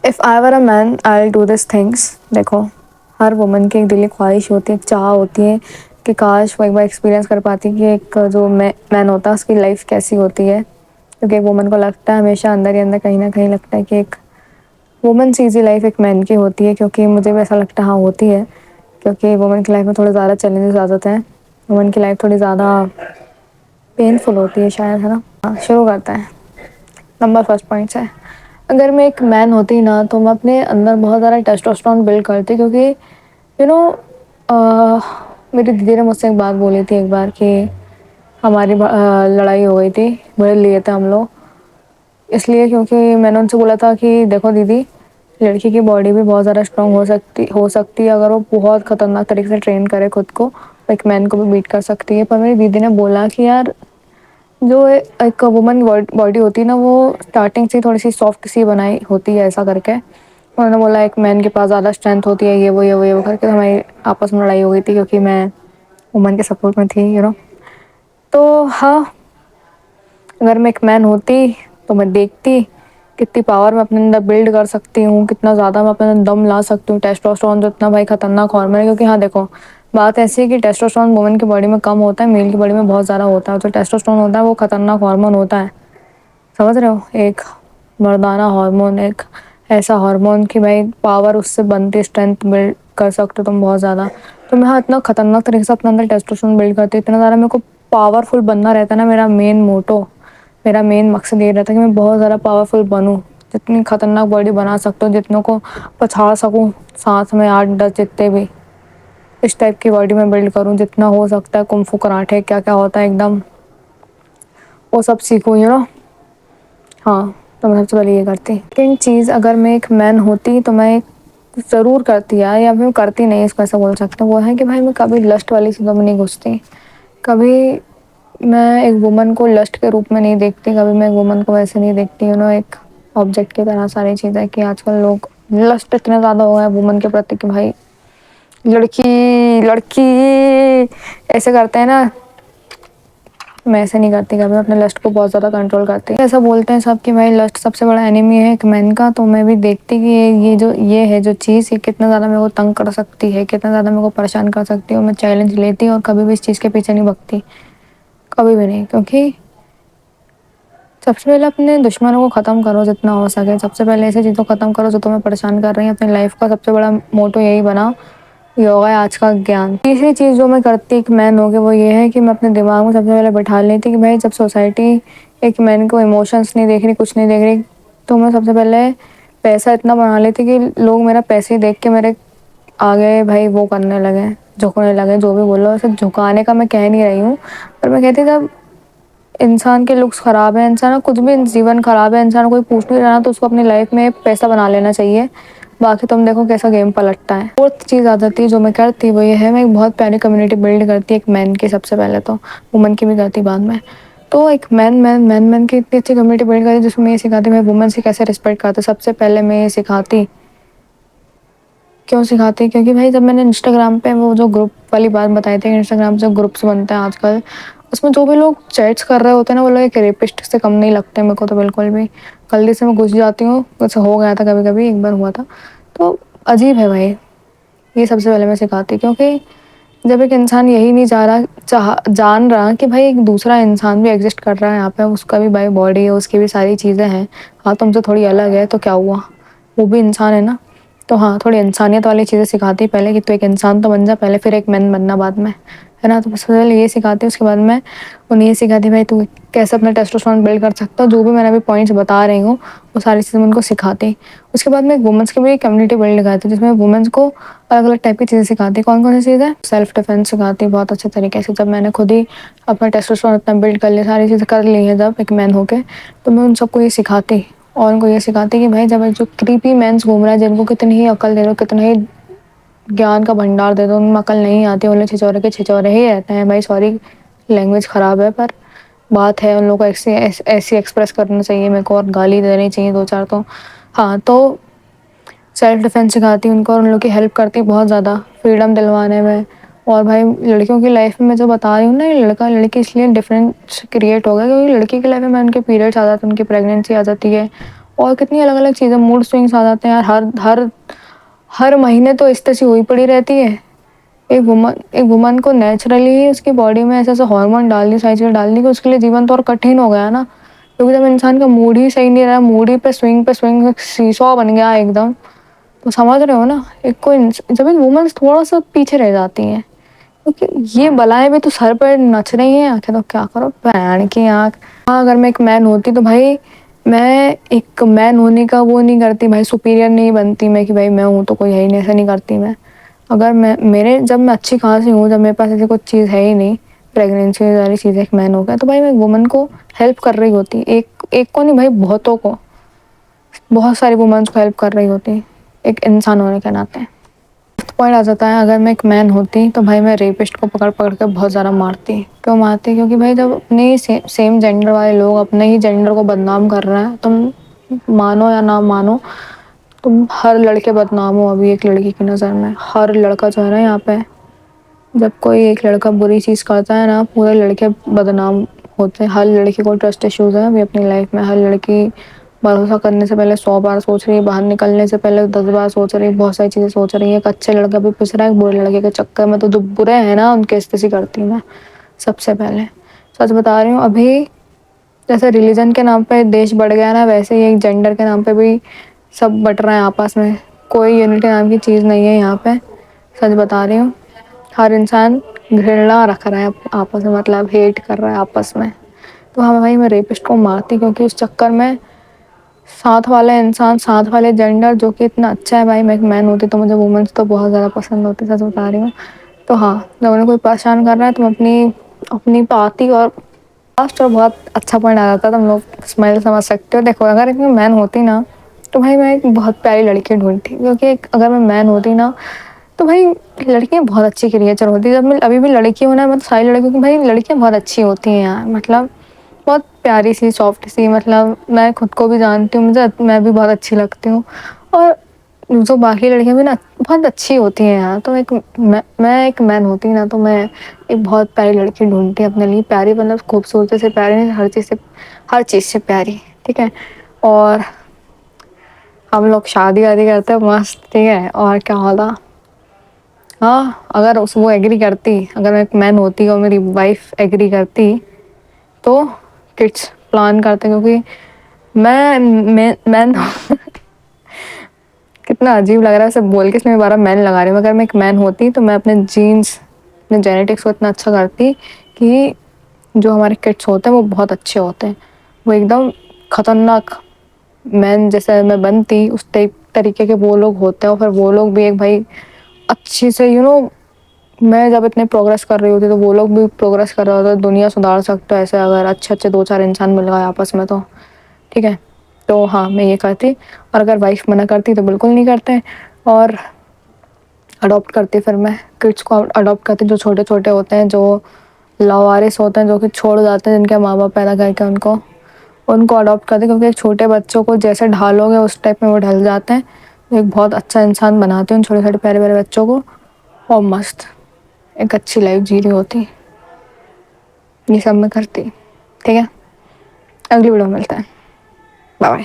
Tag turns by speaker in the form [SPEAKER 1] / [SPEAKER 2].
[SPEAKER 1] If I were a man I will do this things. देखो, हर woman की एक दिली ख्वाहिश होती है, एक चाह होती है कि काश वो एक बार एक्सपीरियंस कर पाती कि एक जो मैन होता है उसकी लाइफ कैसी होती है। क्योंकि एक वुमन को लगता है हमेशा अंदर ही अंदर कहीं ना कहीं लगता है कि एक वुमन से ईजी लाइफ एक मैन की होती है। क्योंकि मुझे भी ऐसा लगता है, हाँ होती है। क्योंकि वुमन की लाइफ में थोड़े ज़्यादा चैलेंजेस आ जाते हैं। वुमन की लाइफ थोड़ी ज़्यादा पेनफुल होती है शायद, है ना। हाँ, शुरू करते हैं। नंबर फर्स्ट पॉइंट से, अगर मैं एक मैन होती ना तो मैं अपने अंदर बहुत ज़्यादा टेस्टोस्टेरोन बिल्ड करती। क्योंकि यू नो मेरी दीदी ने मुझसे एक बात बोली थी एक बार कि हमारी लड़ाई हो गई थी, बड़े लिए थे हम लोग इसलिए क्योंकि मैंने उनसे बोला था कि देखो दीदी, लड़की की बॉडी भी बहुत ज़्यादा स्ट्रांग हो सकती है अगर वो बहुत ख़तरनाक तरीके से ट्रेन करे खुद को, एक मैन को भी बीट कर सकती है। पर मेरी दीदी ने बोला कि यार जो एक वुमन बॉडी होती है ना वो स्टार्टिंग से थोड़ी सी सॉफ्ट सी बनाई होती है ऐसा करके। उन्होंने बोला एक मैन के पास ज़्यादा स्ट्रेंथ होती है, ये वो करके। तो हमारी आपस में लड़ाई हो गई थी क्योंकि मैं वुमन के सपोर्ट में थी, तो हाँ, अगर मैं एक मैन होती तो मैं देखती कितनी पावर मैं अपने अंदर बिल्ड कर सकती हूँ, कितना ज़्यादा मैं अपने अंदर दम ला सकती हूँ। टेस्टोस्टेरोन तो इतना भाई खतरनाक हार्मोन है। क्योंकि हाँ देखो, बात ऐसी है कि टेस्टोस्टेरोन वुमन की बॉडी में कम होता है, मेल की बॉडी में बहुत ज़्यादा होता है। जो टेस्टोस्टेरोन होता है वो खतरनाक हार्मोन होता है, समझ रहे हो। एक मर्दाना हार्मोन, एक ऐसा हार्मोन कि भाई पावर उससे बनती, स्ट्रेंथ बिल्ड कर सकते हो तुम बहुत ज़्यादा। तो मैं हाँ इतना खतरनाक तरीके से अपने अंदर टेस्टोस्टेरोन बिल्ड करती, इतना ज़्यादा मेरे को पावरफुल बनना रहता है ना। मेरा मेन मोटो, मेरा मेन मकसद ये रहता है कि मैं बहुत ज़्यादा पावरफुल बनूँ, जितनी खतरनाक बॉडी बना सकता हूँ, जितनों को पछाड़ सकूँ साथ में 8-10 जितने भी, इस टाइप की बॉडी में बिल्ड करूँ जितना हो सकता है। कुंफू कराटे क्या क्या होता है एकदम, वो सब सीखूँ, हाँ। तो मैं सबसे पहले ये करती। सेकेंड चीज़, अगर मैं एक मैन होती तो मैं ज़रूर करती यार, या फिर करती नहीं, इसको ऐसा बोल सकते हैं, वो है कि भाई मैं कभी लस्ट वाली चीज़ों में नहीं घुसती। कभी मैं एक वुमन को लस्ट के रूप में नहीं देखती, कभी मैं एक वुमन को वैसे नहीं देखती, एक ऑब्जेक्ट की तरह। सारी चीज़ें कि आजकल लोग लस्ट इतने ज़्यादा हो गए वुमन के प्रति कि भाई लड़की लड़की ऐसे करते हैं ना। मैं ऐसे नहीं करती, कभी अपने लस्ट को बहुत ज़्यादा कंट्रोल करती। ऐसा बोलते हैं सब कि भाई लस्ट सबसे बड़ा एनिमी है एक मैन का। तो मैं भी देखती कि ये है जो चीज़, ये कितना ज़्यादा मेरे को तंग कर सकती है, कितना ज़्यादा मेरे को परेशान कर सकती है। और मैं चैलेंज लेती और कभी भी इस चीज़ के पीछे नहीं भगती, कभी भी नहीं। क्योंकि सबसे पहले अपने दुश्मनों को ख़त्म करो जितना हो सके। सबसे पहले ऐसी चीज़ों को ख़त्म करो जो तुम्हें परेशान कर रही है। अपनी लाइफ का सबसे बड़ा मोटो यही बनाओ, योगा है आज का ज्ञान। तीसरी चीज़ जो मैं करती एक मैन हो के वो ये है कि मैं अपने दिमाग में सबसे पहले बैठा लेती कि भाई जब सोसाइटी एक मैन को इमोशंस नहीं देख रही, कुछ नहीं देख रही, तो मैं सबसे पहले पैसा इतना बना लेती कि लोग मेरा पैसे देख के मेरे आगे भाई वो करने लगे, झुकने लगे। जो भी बोलो, सिर्फ झुकाने का मैं कह नहीं रही हूँ, पर मैं कहती जब इंसान के लुक्स ख़राब है, इंसान का कुछ भी जीवन ख़राब है, इंसान कोई पूछ नहीं रहा तो उसको अपनी लाइफ में पैसा बना लेना चाहिए। बाकी तुम देखो कैसा गेम पलटता है। फोर्थ चीज़ आ जाती है जो मैं करती वो ये है, मैं एक बहुत प्यारी कम्युनिटी बिल्ड करती एक मैन की। सबसे पहले तो वुमन की भी करती बाद में। तो एक मैन की इतनी अच्छी कम्युनिटी बिल्ड करती जिसमें मैं ये सिखाती मैं वुमन से कैसे रिस्पेक्ट करती। सबसे पहले मैं ये सिखाती, क्यों सिखाती, क्योंकि भाई जब मैंने इंस्टाग्राम पे वो जो ग्रुप वाली बात बताई थी, इंस्टाग्राम से ग्रुप्स बनते हैं आजकल, उसमें जो भी लोग चैट्स कर रहे होते हैं ना वो लोग एक रेपिस्ट से कम नहीं लगते मेरे को तो बिल्कुल भी। जल्दी से मैं घुस जाती हूँ, कुछ हो गया था कभी कभी, एक बार हुआ था। तो अजीब है भाई, ये सबसे पहले मैं सिखाती। क्योंकि जब एक इंसान यही नहीं जान रहा कि भाई एक दूसरा इंसान भी एग्जिस्ट कर रहा है यहाँ पे, उसका भी भाई बॉडी है, उसकी भी सारी चीज़ें हैं, हाँ तुमसे थोड़ी अलग है तो क्या हुआ, वो भी इंसान है ना। तो हाँ, थोड़ी इंसानियत वाली चीज़ें सिखाती पहले कि तू एक इंसान तो बन जा पहले, फिर एक मैन बनना बाद में, है ना। तो सबसे पहले ये सिखाती, उसके बाद में उन्हें ये सिखाती भाई तू कैसे अपना टेस्टोस्टेरोन बिल्ड कर सकता हो। जो भी मैंने अभी पॉइंट्स बता रही हूँ वो सारी चीज़ें मैं उनको सिखाती। उसके बाद में एक वुमेंस की भी कम्युनिटी बिल्ड करती जिसमें वुमेंस को अलग अलग टाइप की चीज़ें सिखाती। कौन कौन सी चीज़ें, सेल्फ डिफेंस सिखाती बहुत अच्छे तरीके से। जब मैंने खुद ही अपना टेस्टोस्टेरोन इतना बिल्ड कर लिया, सारी चीज़ें कर ली है जब एक मैन होके, तो मैं उन सबको ये सिखाती। और उनको ये सिखाती कि भाई जब जो क्रीपी मैंस घूम रहा है, जिनको कितनी ही अकल दे दो, कितना ही ज्ञान का भंडार दे दो, उनमें अकल नहीं आती, उन्हें छिछोरे के छिछोरे ही रहते हैं भाई। सॉरी, लैंग्वेज ख़राब है पर बात है, उन लोगों को ऐसी एक्सप्रेस करना चाहिए मेरे को, और गाली देनी चाहिए दो चार तो। हाँ, तो सेल्फ डिफेंस सिखाती उनको और उन लोगों की हेल्प करती बहुत ज़्यादा फ्रीडम दिलवाने में। और भाई लड़कियों की लाइफ में मैं जो बता रही हूँ ना, लड़का लड़की इसलिए डिफरेंस क्रिएट हो गया क्योंकि लड़की की लाइफ में उनके पीरियड्स आ जाते हैं, उनकी प्रेगनेंसी आ जाती है, और कितनी अलग अलग चीज़ें, मूड स्विंग्स आ जाते हैं यार, हर हर हर महीने तो इस तरह सी हुई पड़ी रहती है। एक वुमन को नेचुरली ही उसकी बॉडी में ऐसे ऐसे हार्मोन डालनी, सारी चीज़ें डालनी कि उसके लिए जीवन तो और कठिन हो गया ना, क्योंकि जब इंसान का मूड ही सही नहीं रहा, मूड ही पे स्विंग सीसॉ बन गया एकदम, तो समझ रहे हो ना, जब एक वुमेन्स थोड़ा सा पीछे रह जाती हैं, क्योंकि ये बलाएं भी तो सर पर नच रही हैं आके, तो क्या करो भैन की आँख। हाँ, अगर मैं एक मैन होती तो भाई मैं एक मैन होने का वो नहीं करती भाई, सुपीरियर नहीं बनती मैं कि भाई मैं हूँ तो कोई है ही नहीं, ऐसा नहीं करती मैं। अगर जब मैं अच्छी खासी हूँ, जब मेरे पास ऐसी कुछ चीज़ है ही नहीं, प्रेगनेंसी वाली चीज़, एक मैन हो गया, तो भाई मैं वुमन को हेल्प कर रही होती, एक एक को नहीं भाई, बहुतों को, बहुत सारी वुमेन्स को हेल्प कर रही होती, एक इंसान होने के नाते। पॉइंट आ जाता है, अगर मैं एक मैन होती तो भाई मैं रेपिस्ट को पकड़ पकड़ के बहुत ज़्यादा मारती। क्यों मारती? क्योंकि भाई जब अपने सेम जेंडर वाले लोग अपने ही जेंडर को बदनाम कर रहे हैं, तुम मानो या ना मानो, तुम हर लड़के बदनाम हो अभी एक लड़की की नज़र में। हर लड़का जो है ना यहाँ पे, जब कोई एक लड़का बुरी चीज़ करता है ना, पूरे लड़के बदनाम होते हैं। हर लड़की को ट्रस्ट इश्यूज़ है अभी अपनी लाइफ में। हर लड़की भरोसा करने से पहले 100 बार सोच रही है, बाहर निकलने से पहले 10 बार सोच रही है, बहुत सारी चीज़ें सोच रही है। एक अच्छे लड़का भी पिस रहा है, एक बुरे लड़के के चक्कर में, तो जो बुरे हैं ना उनकी इस्तेसी करती हूँ मैं सबसे पहले। सच बता रही हूँ। अभी जैसे रिलीजन के नाम पे देश बढ़ गया ना, वैसे ही एक जेंडर के नाम पे भी सब बट रहे हैं आपस में। कोई यूनिटी नाम की चीज़ नहीं है यहाँ पे, सच बता रही हूँ। हर इंसान घृणा रख रहा है आपस में, मतलब हेट कर रहा है आपस में। तो हाँ भाई मैं रेपिस्ट को मारती, क्योंकि उस चक्कर में साथ वाला इंसान, साथ वाले जेंडर जो कि इतना अच्छा है, भाई मैं एक मैन होती तो मुझे वुमेन्स तो बहुत ज़्यादा पसंद होती, सच बता रही हूँ। तो हाँ, जब उन्हें कोई परेशान कर रहा है तुम अपनी अपनी पाती। और लास्ट और बहुत अच्छा पॉइंट आ जाता है, तुम लोग स्माइल समझ सकते हो। देखो, अगर एक मैन होती ना तो भाई मैं एक बहुत प्यारी लड़की ढूंढती, क्योंकि अगर मैं मैन होती ना तो भाई लड़कियां बहुत अच्छी क्रिएचर होती है। जब मैं अभी भी लड़की हूँ ना, मैं तो सारी लड़कियों की, भाई लड़कियां बहुत अच्छी होती हैं यार, मतलब बहुत प्यारी सी, सॉफ्ट सी, मतलब मैं खुद को भी जानती हूँ, मैं भी बहुत अच्छी लगती हूँ। और जो बाकी लड़कियां भी ना बहुत अच्छी होती हैं यार। तो मैं एक मैन होती ना तो मैं एक बहुत प्यारी लड़की ढूंढती अपने लिए। प्यारी मतलब खूबसूरती से प्यारी नहीं, हर चीज़ से प्यारी, ठीक है। और हम लोग शादी वादी करते हैं मस्त, ठीक है। और क्या होता, हाँ, अगर वो एग्री करती, अगर मैं एक मैन होती और मेरी वाइफ एग्री करती तो किड्स प्लान करते, क्योंकि मैन कितना अजीब लग रहा है सब बोल के, इसमें बारह मैन लगा रही हूँ। अगर मैं एक मैन होती तो मैं अपने जीन्स, अपने जेनेटिक्स को इतना अच्छा करती कि जो हमारे किड्स होते हैं वो बहुत अच्छे होते हैं, वो एकदम खतरनाक मैन जैसे मैं बनती, उस टाइप तरीके के वो लोग होते हैं। और फिर वो लोग भी एक भाई अच्छी से मैं जब इतने प्रोग्रेस कर रही होती तो वो लोग भी प्रोग्रेस कर रहे होते। दुनिया सुधार सकते हो ऐसे, अगर अच्छे अच्छे 2-4 इंसान मिल गए आपस में तो, ठीक है। तो हाँ, मैं ये करती। और अगर वाइफ मना करती तो बिल्कुल नहीं करते, और अडॉप्ट करती। फिर मैं किड्स को अडॉप्ट करती, जो छोटे छोटे होते हैं, जो लावारिस होते हैं, जो कि छोड़ जाते हैं, जिनके माँ बाप पैदा करके उनको उनको अडॉप्ट करते, क्योंकि एक छोटे बच्चों को जैसे ढालोगे उस टाइप में वो ढल जाते हैं। तो एक बहुत अच्छा इंसान बनाते हैं उन छोटे छोटे प्यारे प्यारे बच्चों को, और मस्त एक अच्छी लाइफ जी रही होती। ये सब मैं करती, ठीक है। अगली वीडियो में मिलता है, बाय बाय।